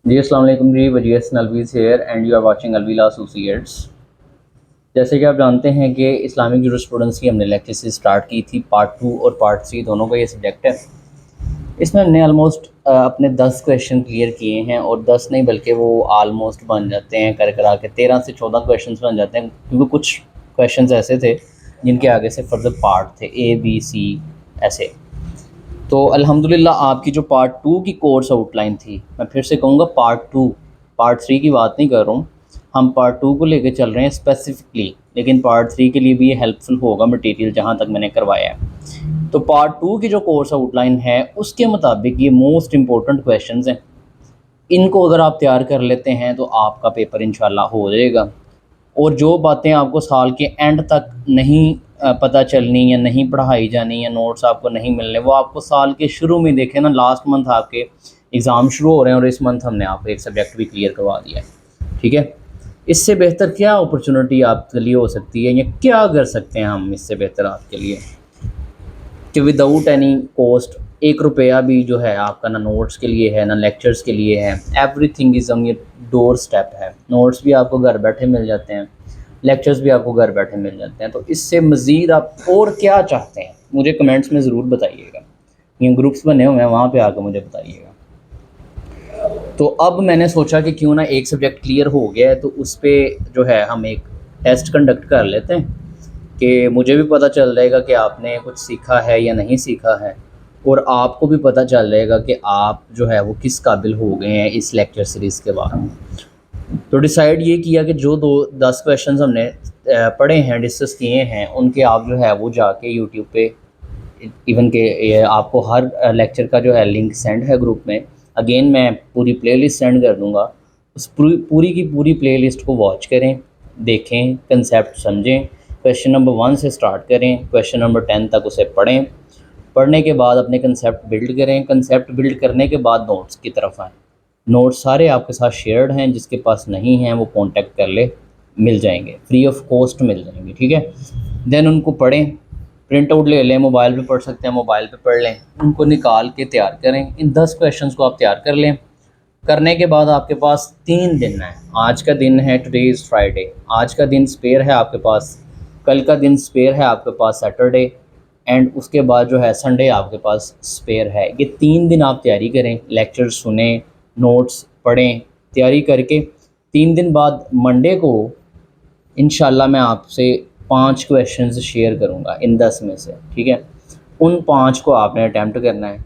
جی السلام علیکم جی، وجیس نلویز here and you are watching الویلا ایسوسیٹس۔ جیسے کہ آپ جانتے ہیں کہ اسلامک جورسپروڈنس کی ہم نے لیکچر سے اسٹارٹ کی تھی، پارٹ 2 اور پارٹ 3 دونوں کا یہ سبجیکٹ ہے۔ اس میں ہم نے آلموسٹ اپنے 10 کویشچن کلیئر کیے ہیں، اور 10 نہیں بلکہ وہ آلموسٹ بن جاتے ہیں کرا کے 13 سے 14 کویشچنس بن جاتے ہیں، کیونکہ کچھ کویشچنز ایسے تھے جن کے آگے سے فردر پارٹ تھے A B C ایسے۔ تو الحمدللہ آپ کی جو پارٹ 2 کی کورس آؤٹ لائن تھی، میں پھر سے کہوں گا پارٹ 3 کی بات نہیں کر رہا ہوں، ہم پارٹ 2 کو لے کے چل رہے ہیں اسپیسیفکلی، لیکن پارٹ 3 کے لیے بھی یہ ہیلپ فل ہوگا مٹیریل جہاں تک میں نے کروایا ہے۔ تو پارٹ 2 کی جو کورس آؤٹ لائن ہے اس کے مطابق یہ موسٹ امپورٹنٹ کویشچنز ہیں، ان کو اگر آپ تیار کر لیتے ہیں تو آپ کا پیپر انشاءاللہ ہو جائے گا۔ اور جو باتیں آپ کو سال کے اینڈ تک نہیں پتہ چلنی یا نہیں پڑھائی جانی یا نوٹس آپ کو نہیں ملنے، وہ آپ کو سال کے شروع میں دیکھیں نا، لاسٹ منتھ آپ کے ایگزام شروع ہو رہے ہیں اور اس منتھ ہم نے آپ کو ایک سبجیکٹ بھی کلیئر کروا دیا ہے، ٹھیک ہے۔ اس سے بہتر کیا اپرچونٹی آپ کے لیے ہو سکتی ہے، یا کیا کر سکتے ہیں ہم اس سے بہتر آپ کے لیے کہ وداؤٹ اینی کوسٹ 1 روپیہ بھی جو ہے آپ کا نہ نوٹس کے لیے ہے نہ لیکچرز کے لیے ہے، every thing is on your door step ہے۔ نوٹس بھی آپ کو گھر بیٹھے مل جاتے ہیں، لیکچرز بھی آپ کو گھر بیٹھے مل جاتے ہیں۔ تو اس سے مزید آپ اور کیا چاہتے ہیں مجھے کمنٹس میں ضرور بتائیے گا، یہ گروپس بنے ہوئے ہیں وہاں پہ آ کے مجھے بتائیے گا۔ تو اب میں نے سوچا کہ کیوں نہ ایک سبجیکٹ کلیئر ہو گیا ہے تو اس پہ جو ہے ہم ایک ٹیسٹ کنڈکٹ کر لیتے ہیں، کہ مجھے بھی پتہ چل جائے گا کہ آپ نے کچھ سیکھا ہے یا نہیں سیکھا ہے، اور آپ کو بھی پتہ چل جائے گا کہ آپ جو ہے وہ کس قابل ہو گئے ہیں اس لیکچر سیریز کے بعد۔ تو ڈیسائیڈ یہ کیا کہ جو 10 کویشچنز ہم نے پڑھے ہیں، ڈسکس کیے ہیں، ان کے آپ جو ہے وہ جا کے یوٹیوب پہ، ایون کہ آپ کو ہر لیکچر کا جو ہے لنک سینڈ ہے گروپ میں، اگین میں پوری پلے لسٹ سینڈ کر دوں گا، اس پوری کی پوری پلے لسٹ کو واچ کریں، دیکھیں، کنسیپٹ سمجھیں، کویشچن نمبر 1 سے سٹارٹ کریں، کویشچن نمبر 10 تک اسے پڑھیں، پڑھنے کے بعد اپنے کنسیپٹ بلڈ کریں، کنسیپٹ بلڈ کرنے کے بعد نوٹس کی طرف آئیں۔ نوٹس سارے آپ کے ساتھ شیئرڈ ہیں، جس کے پاس نہیں ہیں وہ کانٹیکٹ کر لے، مل جائیں گے، فری آف کاسٹ مل جائیں گے، ٹھیک ہے۔ دین ان کو پڑھیں، پرنٹ آؤٹ لے لیں، موبائل پہ پڑھ سکتے ہیں موبائل پہ پڑھ لیں، ان کو نکال کے تیار کریں۔ ان 10 کویشچنس کو آپ تیار کر لیں، کرنے کے بعد آپ کے پاس 3 دن ہے۔ آج کا دن ہے، ٹوڈے از فرائیڈے، آج کا دن اسپیئر ہے آپ کے پاس، کل کا دن اسپیئر ہے آپ کے پاس سیٹرڈے، اینڈ اس کے بعد جو ہے سنڈے آپ کے پاس اسپیئر ہے۔ یہ 3 دن آپ تیاری کریں، لیکچر سنیں، نوٹس پڑھیں، تیاری کر کے 3 دن بعد منڈے کو انشاءاللہ میں آپ سے 5 کویشچنز شیئر کروں گا ان 10 میں سے، ٹھیک ہے۔ ان 5 کو آپ نے اٹیمپٹ کرنا ہے،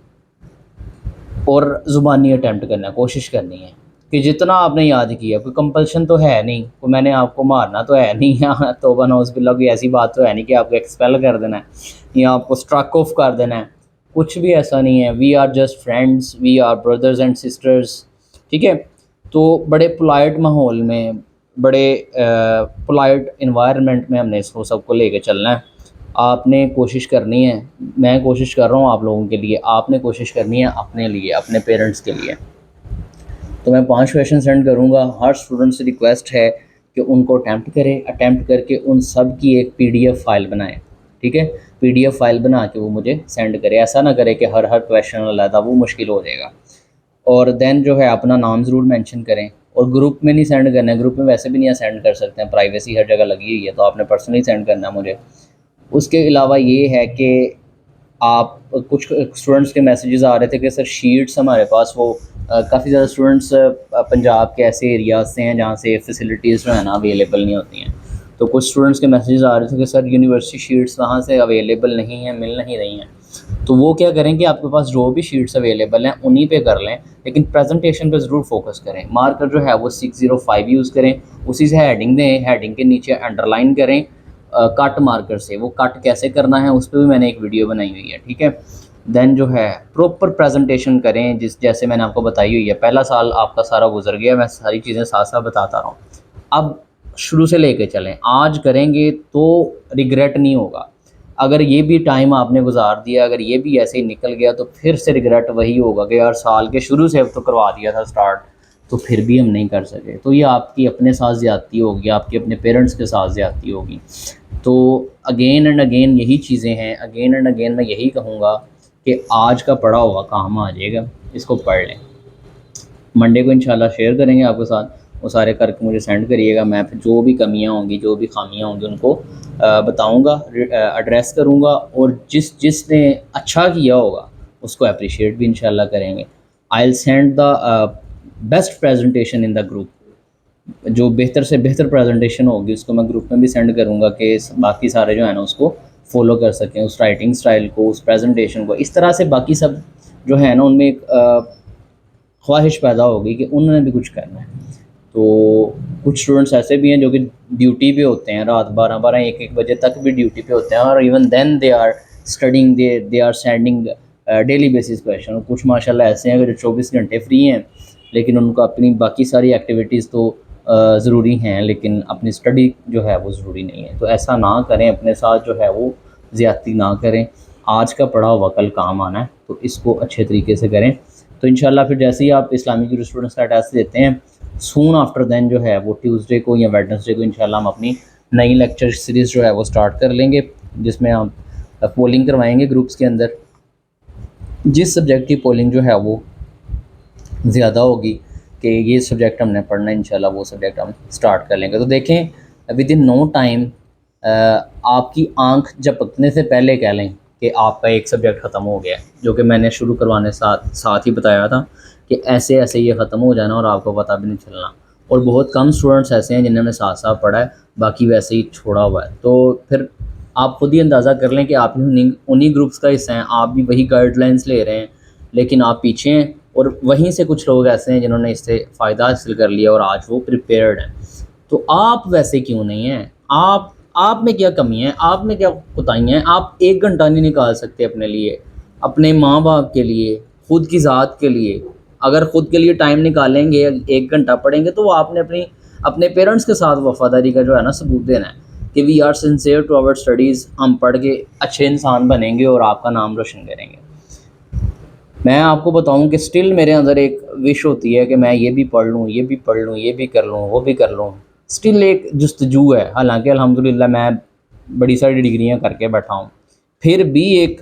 اور زبانی اٹیمپٹ کرنا ہے، کوشش کرنی ہے کہ جتنا آپ نے یاد کیا، کوئی کمپلشن تو ہے نہیں، کوئی میں نے آپ کو مارنا تو ہے نہیں، یا توبہ نعوذ باللہ کوئی ایسی بات تو ہے نہیں کہ آپ کو ایکسپیل کر دینا ہے یا آپ کو اسٹرک آف کر دینا ہے، کچھ بھی ایسا نہیں ہے۔ We are just friends, we are brothers and sisters, ٹھیک ہے۔ تو بڑے پولائٹ ماحول میں، بڑے پولائٹ انوائرمنٹ میں ہم نے اس کو سب کو لے کے چلنا ہے۔ آپ نے کوشش کرنی ہے، میں کوشش کر رہا ہوں آپ لوگوں کے لیے، آپ نے کوشش کرنی ہے اپنے لیے، اپنے پیرنٹس کے لیے۔ تو میں 5 کویشچن سینڈ کروں گا، ہر اسٹوڈنٹ سے ریکویسٹ ہے کہ ان کو اٹیمپٹ کریں، اٹیمپٹ کر کے ان سب کی ایک PDF فائل بنائیں، ٹھیک ہے۔ PDF فائل بنا کے وہ مجھے سینڈ کرے، ایسا نہ کرے کہ ہر کویشچن علیحدہ، وہ مشکل ہو جائے گا۔ اور دین جو ہے اپنا نام ضرور مینشن کریں، اور گروپ میں نہیں سینڈ کرنا ہے، گروپ میں ویسے بھی نہیں سینڈ کر سکتے ہیں، پرائیویسی ہر جگہ لگی ہوئی ہے، تو آپ نے پرسنلی سینڈ کرنا ہے مجھے۔ اس کے علاوہ یہ ہے کہ آپ، کچھ اسٹوڈنٹس کے میسیجز آ رہے تھے کہ سر شیٹس ہمارے پاس، وہ کافی زیادہ اسٹوڈنٹس پنجاب کے ایسے ایریاز سے ہیں جہاں سے فیسلٹیز جو ہے نا اویلیبل نہیں ہوتی ہیں، تو کچھ اسٹوڈنٹس کے میسیجز آ رہے تھے کہ سر یونیورسٹی شیٹس وہاں سے اویلیبل نہیں ہیں، مل نہیں رہی ہیں۔ تو وہ کیا کریں کہ آپ کے پاس جو بھی شیٹس اویلیبل ہیں انہی پہ کر لیں، لیکن پریزنٹیشن پہ ضرور فوکس کریں۔ مارکر جو ہے وہ 605 یوز کریں، اسی سے ہیڈنگ دیں، ہیڈنگ کے نیچے انڈر لائن کریں کٹ مارکر سے۔ وہ کٹ کیسے کرنا ہے اس پہ بھی میں نے ایک ویڈیو بنائی ہوئی ہے، ٹھیک ہے۔ دین جو ہے پراپر پریزنٹیشن کریں، جیسے میں نے آپ کو بتائی ہوئی ہے۔ پہلا سال آپ کا سارا گزر گیا، میں ساری چیزیں ساتھ ساتھ بتاتا رہا ہوں، اب شروع سے لے کے چلیں، آج کریں گے تو ریگریٹ نہیں ہوگا۔ اگر یہ بھی ٹائم آپ نے گزار دیا، اگر یہ بھی ایسے ہی نکل گیا، تو پھر سے ریگریٹ وہی ہوگا کہ یار سال کے شروع سے اب تو کروا دیا تھا سٹارٹ، تو پھر بھی ہم نہیں کر سکے۔ تو یہ آپ کی اپنے ساتھ زیادتی ہوگی، آپ کے اپنے پیرنٹس کے ساتھ زیادتی ہوگی۔ تو اگین اینڈ اگین یہی چیزیں ہیں، اگین اینڈ اگین میں یہی کہوں گا کہ آج کا پڑھا ہوا کام آ جائے گا، اس کو پڑھ لیں۔ منڈے کو انشاءاللہ شیئر کریں گے آپ کے ساتھ، وہ سارے کر کے مجھے سینڈ کریے گا. میں پھر جو بھی کمیاں ہوں گی، جو بھی خامیاں ہوں گی ان کو بتاؤں گا، ایڈریس کروں گا، اور جس نے اچھا کیا ہوگا اس کو اپریشیٹ بھی انشاءاللہ کریں گے. I will send the best presentation in the group. جو بہتر سے بہتر پریزنٹیشن ہوگی اس کو میں گروپ میں بھی سینڈ کروں گا کہ باقی سارے جو ہیں نا اس کو فالو کر سکیں، اس رائٹنگ سٹائل کو، اس پریزنٹیشن کو. اس طرح سے باقی سب جو ہے نا ان میں ایک خواہش پیدا ہوگی کہ انہوں نے بھی کچھ کرنا ہے. تو کچھ اسٹوڈنٹس ایسے بھی ہیں جو کہ ڈیوٹی پہ ہوتے ہیں، رات 12 1 بجے تک بھی ڈیوٹی پہ ہوتے ہیں، اور even then they are studying, they are sending daily basis question. کچھ ماشاء اللہ ایسے ہیں کہ جو 24 گھنٹے فری ہیں، لیکن ان کو اپنی باقی ساری ایکٹیویٹیز تو ضروری ہیں، لیکن اپنی اسٹڈی جو ہے وہ ضروری نہیں ہے. تو ایسا نہ کریں، اپنے ساتھ جو ہے وہ زیادتی نہ کریں. آج کا پڑھا ہوا کل کام آنا ہے، تو اس کو اچھے طریقے سے کریں. تو انشاءاللہ پھر جیسے ہی آپ اسلامک جورسپروڈنس کا ٹیسٹ دیتے ہیں، سون آفٹر دین جو ہے وہ ٹیوزڈے کو یا ویڈنسڈے کو انشاءاللہ ہم اپنی نئی لیکچر سیریز جو ہے وہ سٹارٹ کر لیں گے، جس میں ہم پولنگ کروائیں گے گروپس کے اندر. جس سبجیکٹ کی پولنگ جو ہے وہ زیادہ ہوگی کہ یہ سبجیکٹ ہم نے پڑھنا ہے، انشاءاللہ وہ سبجیکٹ ہم سٹارٹ کر لیں گے. تو دیکھیں ود ان نو ٹائم آپ کی آنکھ جھپکنے سے پہلے کہہ لیں کہ آپ کا ایک سبجیکٹ ختم ہو گیا ہے، جو کہ میں نے شروع کروانے ساتھ ہی بتایا تھا کہ ایسے ایسے یہ ختم ہو جانا اور آپ کو پتہ بھی نہیں چلنا. اور بہت کم اسٹوڈنٹس ایسے ہیں جنہوں نے ساتھ پڑھا ہے، باقی ویسے ہی چھوڑا ہوا ہے. تو پھر آپ خود ہی اندازہ کر لیں کہ آپ انہی گروپس کا حصہ ہیں، آپ بھی وہی گائیڈ لائنس لے رہے ہیں، لیکن آپ پیچھے ہیں. اور وہیں سے کچھ لوگ ایسے ہیں جنہوں نے اس سے فائدہ حاصل کر لیا اور آج وہ پریپیئرڈ ہیں. تو آپ ویسے کیوں نہیں ہیں؟ آپ میں کیا کمی ہے؟ آپ میں کیا کوتاہیاں ہیں؟ آپ 1 گھنٹہ نہیں نکال سکتے اپنے لیے، اپنے ماں باپ کے لیے، خود کی ذات کے لیے؟ اگر خود کے لیے ٹائم نکالیں گے، 1 گھنٹہ پڑھیں گے، تو وہ آپ نے اپنے پیرنٹس کے ساتھ وفاداری کا جو ہے نا ثبوت دینا ہے کہ we are sincere to our studies. ہم پڑھ کے اچھے انسان بنیں گے اور آپ کا نام روشن کریں گے. میں آپ کو بتاؤں کہ سٹل میرے اندر ایک وش ہوتی ہے کہ میں یہ بھی پڑھ لوں، یہ بھی پڑھ لوں، یہ بھی کر لوں، وہ بھی کر لوں. سٹل ایک جستجو ہے، حالانکہ الحمدللہ میں بڑی ساری ڈگریاں کر کے بیٹھا ہوں، پھر بھی ایک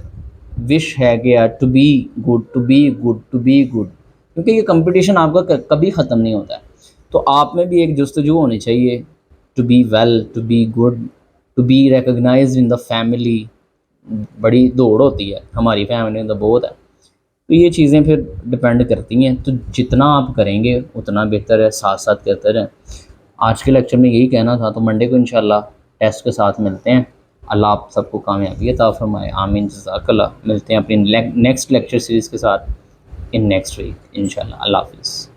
وش ہے کہ to be good, to be good, to be good, کیونکہ یہ کمپٹیشن آپ کا کبھی ختم نہیں ہوتا ہے. تو آپ میں بھی ایک جستجو ہونی چاہیے to be well, to be good, to be recognized in the family. بڑی دوڑ ہوتی ہے ہماری فیملی میں، تو بہت ہے. تو یہ چیزیں پھر ڈپینڈ کرتی ہیں. تو جتنا آپ کریں گے اتنا بہتر ہے، ساتھ ساتھ کرتے رہیں. آج کے لیکچر میں یہی کہنا تھا. تو منڈے کو انشاءاللہ ٹیسٹ کے ساتھ ملتے ہیں. اللہ آپ سب کو کامیابی عطا فرمائے، آمین، جزاک اللہ. ملتے ہیں اپنی نیکسٹ لیکچر سیریز کے ساتھ ان نیکسٹ ویک انشاءاللہ. اللہ حافظ.